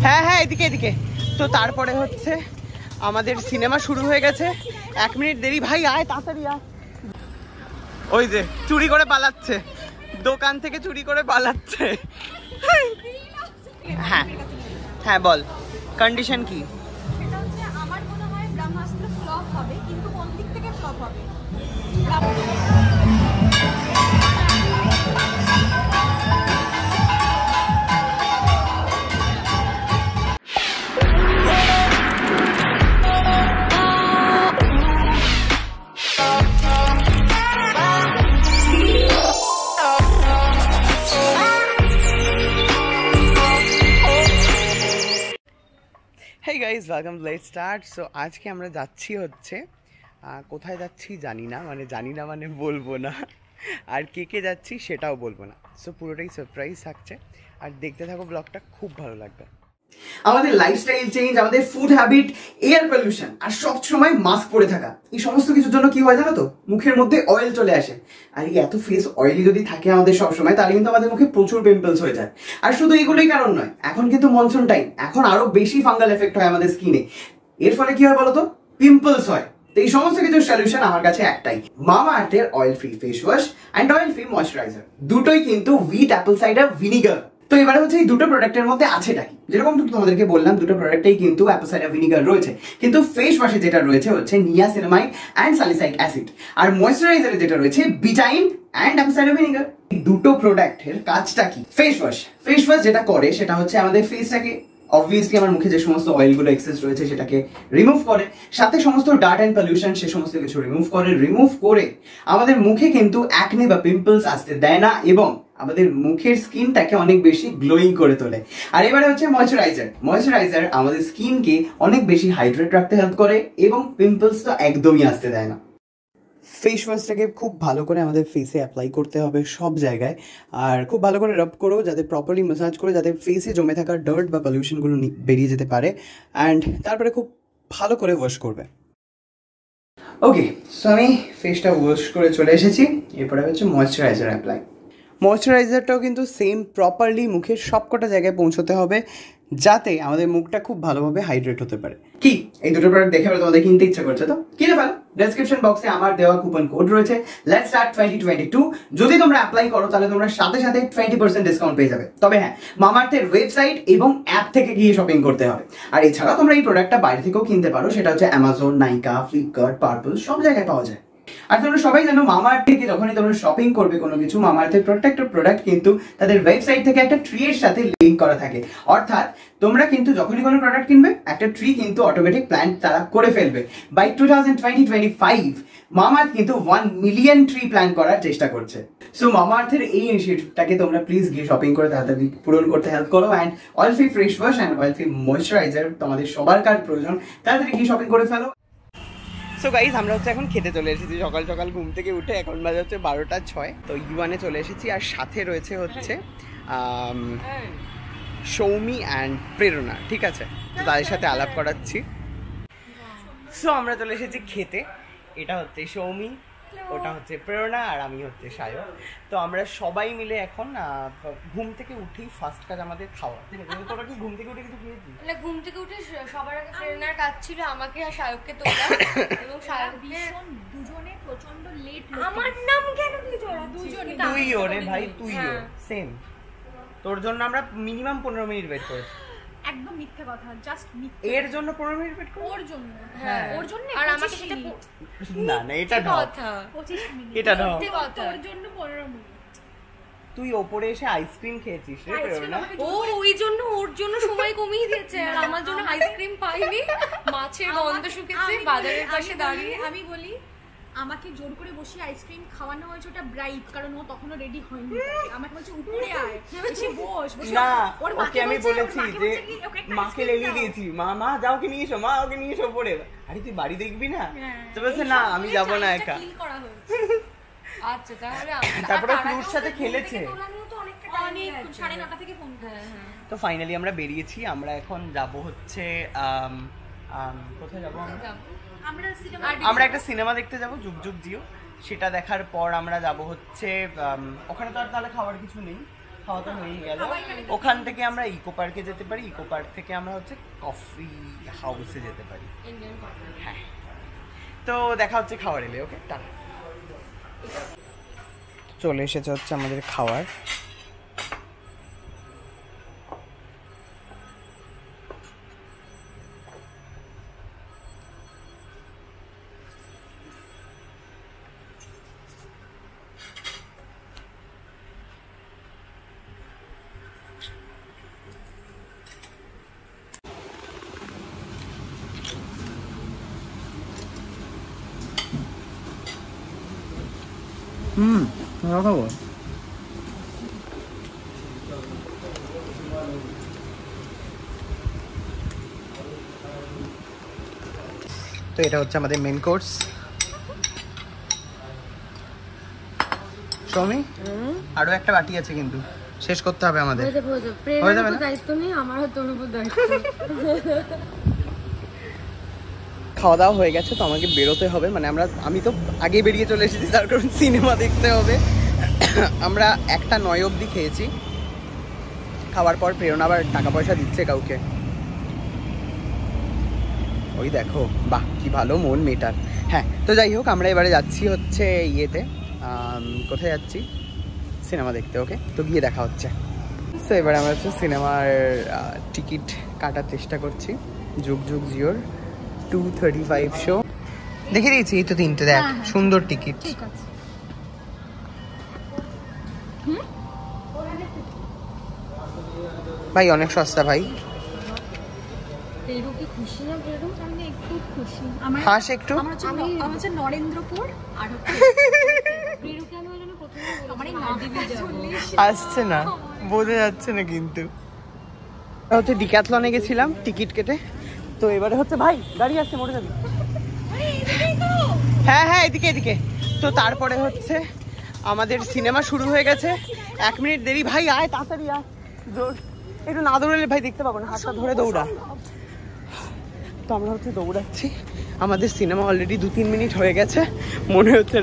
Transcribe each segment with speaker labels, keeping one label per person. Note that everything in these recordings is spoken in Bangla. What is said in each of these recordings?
Speaker 1: হ্যাঁ হ্যাঁ এদিকে এদিকে। তো তারপরে হচ্ছে আমাদের সিনেমা শুরু হয়ে গেছে। 1 মিনিট দেরি। ভাই আয় তাড়াতাড়ি আয়। ওই যে চুরি করে পালাচ্ছে, দোকান থেকে চুরি করে পালাচ্ছে। হ্যাঁ হ্যাঁ বল কন্ডিশন কি?
Speaker 2: এটা হচ্ছে আমার মনে হয় ব্রহ্মাস্ত্র ফ্লপ হবে, কিন্তু কোন দিক থেকে ফ্লপ হবে?
Speaker 1: Hey guys welcome to let's start. So আজকে আমরা যাচ্ছি হচ্ছে কোথায় যাচ্ছি জানি না, মানে বলবো না, আর কে কে যাচ্ছি সেটাও বলবো না। সো পুরোটাই সারপ্রাইজ থাকছে, আর দেখতে থাকো ব্লগটা, খুব ভালো লাগবে। আমাদের লাইফস্টাইল চেঞ্জ, আমাদের ফুড হ্যাবিট, এয়ার পলিউশন, আর সব সময় মাস্ক পরে থাকা, এই সমস্ত কিছুর জন্য কি হয় জানো তো? মুখের মধ্যে অয়েল চলে আসে। আর এই এত ফেস অয়েলি যদি থাকে আমাদের সব সময়, তাহলে কিন্তু আমাদের মুখে প্রচুর পিম্পলস হয়ে যায়। আর শুধু এগুলোই কারণ নয়, এখন কিন্তু মনসুন টাইম, এখন আরো বেশি ফাঙ্গাল এফেক্ট হয় আমাদের স্কিনে। এর ফলে কি হয় বলতো? পিম্পলস হয়। তো এই সমস্ত কিছুর সলিউশন আমার কাছে একটাই, মামা আর্থের oil free face wash and oil free moisturiser. দুটোই কিন্তু উইথ অ্যাপল সাইডার ভিনিগার। তো এবারে হচ্ছে এই দুটো প্রোডাক্টের মধ্যে আছেটা কি? যেরকম তোমাদেরকে বললাম, দুটো প্রোডাক্টেই কিন্তু অ্যাপল সাইডার ভিনিগার রয়েছে, কিন্তু ফেস ওয়াশে যেটা রয়েছে হচ্ছে নিয়াসিনামাইড অ্যান্ড স্যালিসাইলিক অ্যাসিড, আর ময়শ্চারাইজারে যেটা রয়েছে বিটাইন অ্যান্ড অ্যাপল সাইডার ভিনিগার। এই দুটো প্রোডাক্টের কাজটা কি? ফেস ওয়াশ যেটা করে সেটা হচ্ছে আমাদের ফেসটাকে, অবভিয়াসলি আমার মুখে যে সমস্ত অয়েলগুলো এক্সেস রয়েছে সেটাকে রিমুভ করে, সাথে সমস্ত ডার্ট অ্যান্ড পলিউশন সে সমস্ত কিছু রিমুভ করে আমাদের মুখে কিন্তু অ্যাকনে বা পিম্পলস আসতে দেয় না, এবং আমাদের মুখের স্কিনটাকে অনেক বেশি গ্লোয়িং করে তোলে। আর এবারে হচ্ছে ময়শ্চারাইজার আমাদের স্কিনকে অনেক বেশি হাইড্রেট রাখতে হেল্প করে, এবং পিম্পলস তো একদমই আসতে দেয় না। ফেস ওয়াশটাকে খুব ভালো করে আমাদের ফেসে অ্যাপ্লাই করতে হবে সব জায়গায়, আর খুব ভালো করে রাব করো, যাতে প্রপারলি ম্যাসাজ করে যাতে ফেসে জমে থাকা ডার্ট বা পলিউশনগুলো বেরিয়ে যেতে পারে, অ্যান্ড তারপরে খুব ভালো করে ওয়াশ করবে। ওকে, সো আমি ফেসটা ওয়াশ করে চলে এসেছি। এরপরে হচ্ছে ময়শ্চারাইজার অ্যাপ্লাই। ময়শ্চারাইজারটাও কিন্তু সেম প্রপারলি মুখের সবকটা জায়গায় পৌঁছতে হবে, যাতে আমাদের মুখটা খুব ভালোভাবে হাইড্রেট হতে পারে। কি এই দুটো প্রোডাক্ট দেখে তোমাদের কিনতে ইচ্ছা করছে তো কিনে ফেলো। ডেসক্রিপশন বক্সে আমার দেওয়া কুপন কোড রয়েছে লেটস স্টার্ট 2022। যদি তোমরা অ্যাপ্লাই করো তাহলে তোমরা সাথে সাথে 20% ডিসকাউন্ট পেয়ে যাবে। তবে হ্যাঁ, মামাআর্থের ওয়েবসাইট এবং অ্যাপ থেকে গিয়ে শপিং করতে হবে। আর এছাড়াও তোমরা এই প্রোডাক্টটা বাইরে থেকেও কিনতে পারো, সেটা হচ্ছে অ্যামাজন, নাইকা, ফ্লিপকার্ট, পার্পল, সব জায়গায় পাওয়া যায়। আর তোমরা সবাই জানো মামাআর্থ থেকে যখনই তোমরা শপিং করবে কোনো কিছু, মামাআর্থের প্রত্যেকটা প্রোডাক্ট কিন্তু তাদের ওয়েবসাইট থেকে একটা ট্রি এর সাথে লিংক করা থাকে। অর্থাৎ তোমরা কিন্তু যখনই কোনো প্রোডাক্ট কিনবে, একটা ট্রি কিন্তু অটোমেটিক প্ল্যান তারা করে ফেলবে। বাই 2025 মামাআর্থ কিন্তু 1 মিলিয়ন ট্রি প্ল্যান করার চেষ্টা করছে। সো মামাআর্থের এই ইনিশিয়েটিভটাকে তোমরা প্লিজ গিয়ে শপিং করে তাড়াতাড়ি পূরণ করতে হেল্প করো। And oil free face wash and oil free moisturiser তোমাদের সবার কার প্রয়োজন, তাড়াতাড়ি গিয়ে শপিং করে ফেলো। সো গাইজ, আমরা হচ্ছে এখন খেতে চলে এসেছি। সকাল সকাল ঘুম থেকে উঠে এখন বাজে হচ্ছে 12:06। তো ইউয়ানে চলে এসেছি, আর সাথে রয়েছে হচ্ছে সৌমি অ্যান্ড প্রেরণা। ঠিক আছে, তো তাদের সাথে আলাপ করাচ্ছি। সো আমরা চলে এসেছি খেতে। এটা হচ্ছে সৌমি, ওটা হচ্ছে প্রেরণা, আর আমি হচ্ছে সায়ক। তো আমরা সবাই মিলে এখন ঘুম থেকে উঠেই ফার্স্ট কাজ আমাদের খাওয়া। তোরা কি ঘুম থেকে উঠে কিছু খেয়েছিস?
Speaker 2: না, ঘুম থেকে উঠে সবার আগে প্রেরণার কাজ ছিল আমাকে আর সায়ককে তোলা, এবং দুজনে প্রচন্ড লেট। আমার নাম কেন দুজনে?
Speaker 1: তুই ওরে ভাই, তুইও সেম। তোর জন্য আমরা মিনিমাম 15 মিনিট ওয়েট করেছি।
Speaker 2: একদম মিথ্যে কথা, জাস্ট মিথ্যে।
Speaker 1: এর জন্য 15 মিনিট ওয়েট করেছি?
Speaker 2: ওর জন্য, হ্যাঁ ওর জন্য। আর আমাকে সেটা
Speaker 1: না না, এটা
Speaker 2: কথা 25 মিনিট,
Speaker 1: এটা দাও
Speaker 2: ওর জন্য 15 মিনিট।
Speaker 1: তুই ওপরে এসে আইসক্রিম খেয়েছিস রে প্রেরণা।
Speaker 2: ও ওই জন্য ওর জন্য সময় কমিয়ে দিয়েছে, আর আমার জন্য আইসক্রিম পাইনি। মাছের গন্ধ শুকেছে বাজারের পাশে দাঁড়িয়ে। আমি বলি, আমাকে জোর করে বসে আইসক্রিম খাওয়ানো হয়েছে, ওটা ব্রাইট, কারণ ও তখনো রেডি হয়নি। আমাকে বলছে উপরে আয়, এসে বস।
Speaker 1: না, ওকে আমি বলেছি যে মাকে লেলিয়ে দিয়েছি, মা যাও, ওকে নিয়ে এসো, মা ওকে নিয়ে এসো পড়ে। আরে তুই বাড়ি দেখবি না? তো বলছে না, আমি যাবো না একা। আচ্ছা, তারপরে ফ্লুর সাথে খেলেছে
Speaker 2: অনেক 9:30 থেকে ফোন।
Speaker 1: তো ফাইনালি আমরা বেরিয়েছি। আমরা এখন যাব হচ্ছে কোথায় যাবো? আমরা একটা সিনেমা দেখতে যাব, যুগ যুগ জিও। সেটা দেখার পর আমরা যাব হচ্ছে ওখানে তো আর তাহলে খাওয়ার কিছু নেই, খাওয়া তো হয়েই গেল। ওখান থেকে আমরা ইকো পার্কে যেতে পারি, ইকো পার্ক থেকে আমরা হচ্ছে কফি হাউসে যেতে পারি। হ্যাঁ, তো দেখা হচ্ছে খাওয়ার এলে। ওকে, টাটা। চলে এসেছে হচ্ছে আমাদের খাওয়ার। খাবো। তো এটা হচ্ছে আমাদের মেন কোর্স। সৌমি, আরো একটা বাটি আছে কিন্তু শেষ করতে হবে আমাদের। খাওয়া দাওয়া হয়ে গেছে, তো আমাকে বেরোতে হবে। মানে আমি তো আগে বেরিয়ে চলে এসেছি, তার কারণ সিনেমা দেখতে হবে। আমরা 1টা 9 অবধি খেয়েছি। খাওয়ার পর প্রেরণা আবার টাকা পয়সা দিচ্ছে কাউকে। ওই দেখো, বাহ কি ভালো মন মেটার। হ্যাঁ, তো যাই হোক, আমরা এবারে যাচ্ছি হচ্ছে ইয়েতে। কোথায় যাচ্ছি? সিনেমা দেখতে। ওকে, তো গিয়ে দেখা হচ্ছে। তো এবারে আমরা হচ্ছে সিনেমার টিকিট কাটার চেষ্টা করছি। যুগ যুগ জিওর 2:35 শো দেখে দিয়েছি। এই তো 3টে, দেখ সুন্দর টিকিট। ভাই অনেক সস্তা ভাই। হাস একটু
Speaker 2: নরেন্দ্রপুর
Speaker 1: আসছে না, বোঝা যাচ্ছে না। কিন্তু হচ্ছে ডিক্যাথলনে গেছিলাম টিকিট কেটে। তো এবারে হচ্ছে ভাই গাড়ি আসছে, মরে যাবি। হ্যাঁ হ্যাঁ, এদিকে এদিকে। তো তারপরে হচ্ছে আমাদের সিনেমা শুরু হয়ে গেছে। 1 মিনিট দেরি। ভাই আয়, তাড়াতাড়ি আয়। একটু না দৌড়ালে ভাই দেখতে পাবো না, হাতটা ধরে দৌড়া। তো আমরা হচ্ছে দৌড়াচ্ছি। আমাদের সিনেমা অলরেডি 2-3 মিনিট হয়ে গেছে। মনে হচ্ছে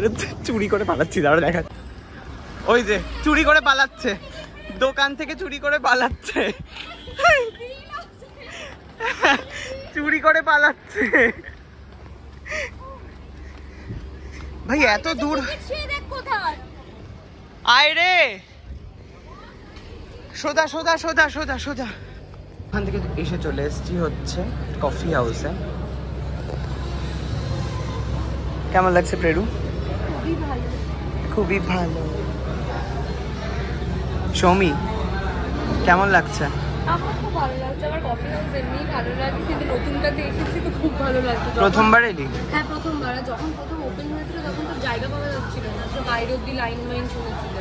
Speaker 1: চুরি করে পালাচ্ছি। দাঁড়া দেখা, ওই যে চুরি করে পালাচ্ছে, দোকান থেকে চুরি করে পালাচ্ছে, চুরি করে পালাচ্ছে। ভাই এত দূর, আয় রে, সোজা সোজা সোজা সোজা সোজা। ওখান থেকে এসে চলে এসেছি হচ্ছে কফি হাউসে। কেমন লাগছে প্রেরু?
Speaker 2: খুবই ভালো,
Speaker 1: খুবই ভালো। সৌমি, কেমন লাগছে?
Speaker 2: আমার খুব ভালো লাগছে। আমার কফি হাউস এমনি ভালো লাগে, কিন্তু নতুনটাতে এসেছি তো খুব ভালো লাগছে।
Speaker 1: প্রথমবার এলি?
Speaker 2: হ্যাঁ, প্রথমবার। যখন প্রথম ওপেন হয়েছিল তখন তো জায়গা পাওয়া যাচ্ছিল না, তো বাইরে অব্দি লাইন চলেছিল।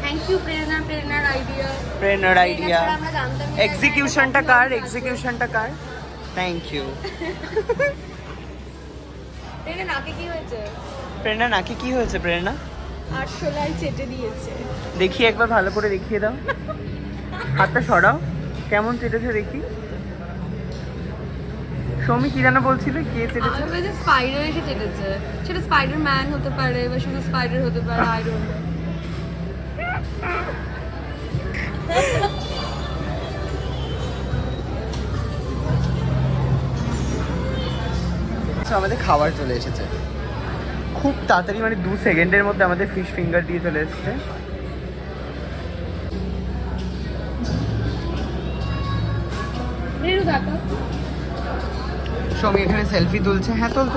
Speaker 2: থ্যাংক ইউ প্রেরণা, প্রেরণার আইডিয়া।
Speaker 1: এক্সিকিউশনটা কার? Thank you.
Speaker 2: প্রেরণা নাকে কি হয়েছে?
Speaker 1: প্রেরণা
Speaker 2: আরশোলাই চেটে দিয়েছে।
Speaker 1: দেখি একবার ভালো করে দেখিয়ে দাও। হাতটা সরাও, কেমন চেটেছে দেখি। সৌমি কি যেন বলছিল, কে চেটেছে?
Speaker 2: স্পাইডার এসে চেটেছে। সেটা স্পাইডার ম্যান হতে পারে বা শুধু স্পাইডার হতে পারে, আই ডোন্ট নো।
Speaker 1: আমাদের খাবার চলে এসেছে খুব তাড়াতাড়ি, মানে 2 সেকেন্ডের মধ্যে আমাদের ফিশ ফিঙ্গার দিয়ে চলে এসেছে। সৌমি এখানে সেলফি তুলছে। হ্যাঁ, তোল।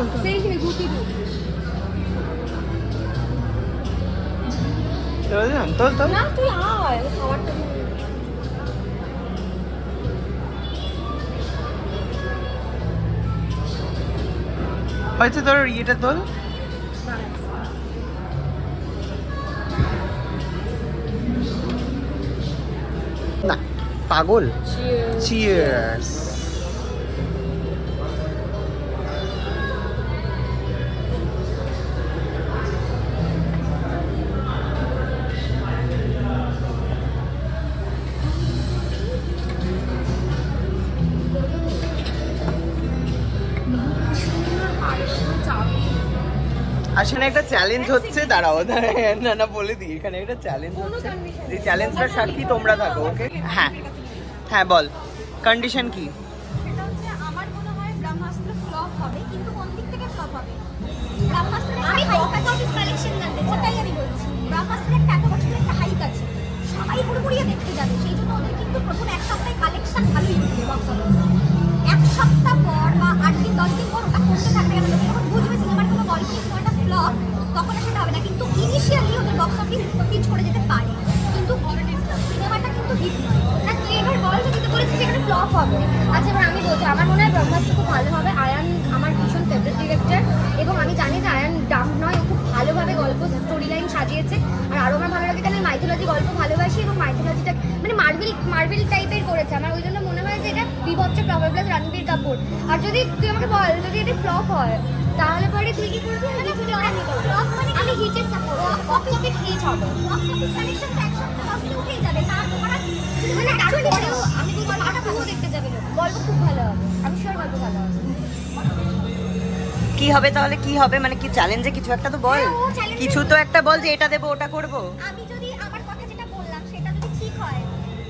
Speaker 1: হয়েছে তোর ইয়েটা তোল। না পাগল। চিয়ার্স। আসলে একটা চ্যালেঞ্জ হচ্ছে, দাঁড়াও না না বলে দিই, এখানে একটা চ্যালেঞ্জ হচ্ছে, এই চ্যালেঞ্জটার সাক্ষী তোমরা থাকো, ওকে? হ্যাঁ হ্যাঁ বল, কন্ডিশন কি?
Speaker 3: সেটা হচ্ছে আমার মনে হয় ব্রহ্মাস্ত্র ফ্লপ হবে, কিন্তু কোন দিক থেকে ফ্লপ হবে? ব্রহ্মাস্ত্রের আমি বক্স অফিস কালেকশন জানতে চাই, ওটাই আমি বলছি। ব্রহ্মাস্ত্রের একটা এত বছরের একটা হাইপ আছে, সবাই পুরোপুরি দেখতে যাবে, সেই জন্য ওদের কিন্তু প্রথম এক সপ্তাহে কালেকশন ভালোই হবে বক্স অফিস। এক সপ্তাহ পর বা 8 দিন 10 দিন পর ওটা করতে থাকবে, কেন লোকে যখন বুঝবে সিনেমার কোনো গল্প সিনেমাটা ফ্লপ, তখন সেটা হবে না। কিন্তু ইনিশিয়ালি ওদের বক্স অফিস হিট করে যেতে পারে, কিন্তু সিনেমাটা কিন্তু হিট নয় না। তুই এবার বল যে তুই বলেছিস সেখানে ফ্লপ হবে। আচ্ছা এবার আমি বলছি, আমার মনে হয় ব্রহ্মাস্ত্র খুব ভালো হবে। আয়ান আমার ভীষণ ফেভারিট ডিরেক্টর, এবং আমি জানি যে আয়ান ডাম্প নয়, ও খুব ভালোভাবে গল্প স্টোরি লাইন সাজিয়েছে। আর আরও আমার ভালো লাগে কেন মাইথোলজি গল্প ভালোবাসি, এবং মাইথোলজিটা মানে মার্বেল টাইপের করেছে। আমার ওই জন্য মনে হয় যে এটা বিভৎস ফ্লপ হবে, প্লাস রণবীর কাপুর। আর যদি তুই আমাকে বল যদি এটা ফ্লপ হয় তাহলে পরে তুই কি করবি? ফ্লপ মানে আমি হিটের সাপোর্ট, বক্স অফিস হিট হবে, বক্স অফিস কালেকশন তো একসাথে সবই উঠেই যাবে। তার তোমার মানে তারপরেও আমি তো গল্পটা পুরো দেখতে যাবে, গল্প খুব ভালো হবে, আমি শিওর গল্প ভালো হবে।
Speaker 4: কি হবে তাহলে, কি হবে মানে কি চ্যালেঞ্জে কিছু একটা তো বল,
Speaker 3: হ্যাঁ, ও challenge
Speaker 4: কিছু তো একটা বল যে এটা দেবো ওটা করব।
Speaker 3: আমি যদি আমার কথা যেটা বললাম সেটা যদি ঠিক হয়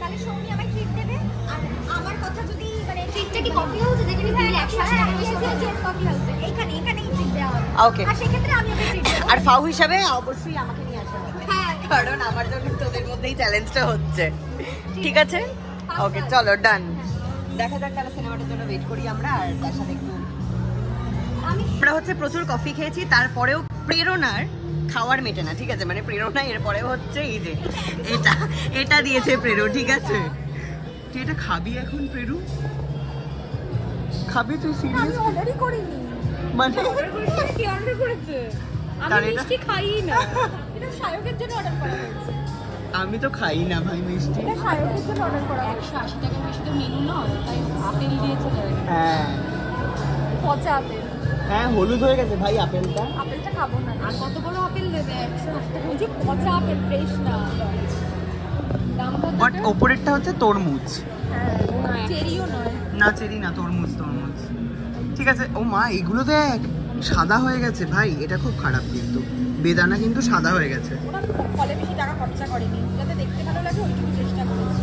Speaker 3: তাহলে সৌমি আমায় ট্রিট দেবে। আর আমার কথা যদি মানে ট্রিটটা কি কফি হাউসে যেখানে বিল 100 টাকা বেশি আছে, কফি হাউসে এখানেই ট্রিট দেওয়া হবে।
Speaker 4: ওকে,
Speaker 3: আর সেক্ষেত্রে আমি ওকে ট্রিট দেবো।
Speaker 4: আর ফাউ হিসাবে অবশ্যই আমাকে নিয়ে আসা হবে,
Speaker 3: হ্যাঁ
Speaker 4: কারণ আমার জন্য তোদের মধ্যেই চ্যালেঞ্জটা হচ্ছে। ঠিক আছে, ওকে চলো ডান। দেখা যাক তাহলে সিনেমাটার জন্য ওয়েট করি আমরা, আর তার সাথে একটু আমরা হচ্ছে প্রচুর কফি খেয়েছি, তারপরেও প্রেরণার খাওয়ার মেটে না, ঠিক আছে? মানে প্রেরণা এরপরেও হচ্ছে এই যে এটা দিয়েছে প্রেরো, ঠিক আছে?
Speaker 1: তুই এটা খাবি এখন পেরু? খাবি তুই সিরিয়াস?
Speaker 2: আমি অর্ডারই করিনি।
Speaker 1: মানে
Speaker 2: কি অর্ডার করেছে? আমি
Speaker 1: তাহলে এটা-
Speaker 2: মিষ্টি খাই না। এটা শায়কের জন্য অর্ডার করা হয়েছে।
Speaker 1: আমি তো খাই না ভাই মিষ্টি।
Speaker 2: এটা শায়কের জন্য অর্ডার করা 180 টাকার বেশি তো মেনু নয়, তাই আপেল দিয়েছে।
Speaker 1: হ্যাঁ
Speaker 2: পচা আপেল।
Speaker 1: হ্যাঁ হলুদ হয়ে গেছে ভাই আপেলটা।
Speaker 2: আপেলটা খাবো না। আর কত বড় আপেল দেবে? 180 টাকা। ওই যে পচা আপেল, ফ্রেশ না। দাম কত?
Speaker 1: বাট ওপরেরটা হচ্ছে তরমুজ।
Speaker 2: হ্যাঁ, চেরিও নয়।
Speaker 1: না চেরি না, তরমুজ তরমুজ। ঠিক আছে। ও মা এগুলো দেখ সাদা হয়ে গেছে ভাই, এটা খুব খারাপ কিন্তু। বেদানা কিন্তু সাদা হয়ে গেছে।
Speaker 2: ওরা ফলে বেশি টাকা খরচা করেনি, যাতে দেখতে ভালো লাগে ওইটুকু চেষ্টা করেছি।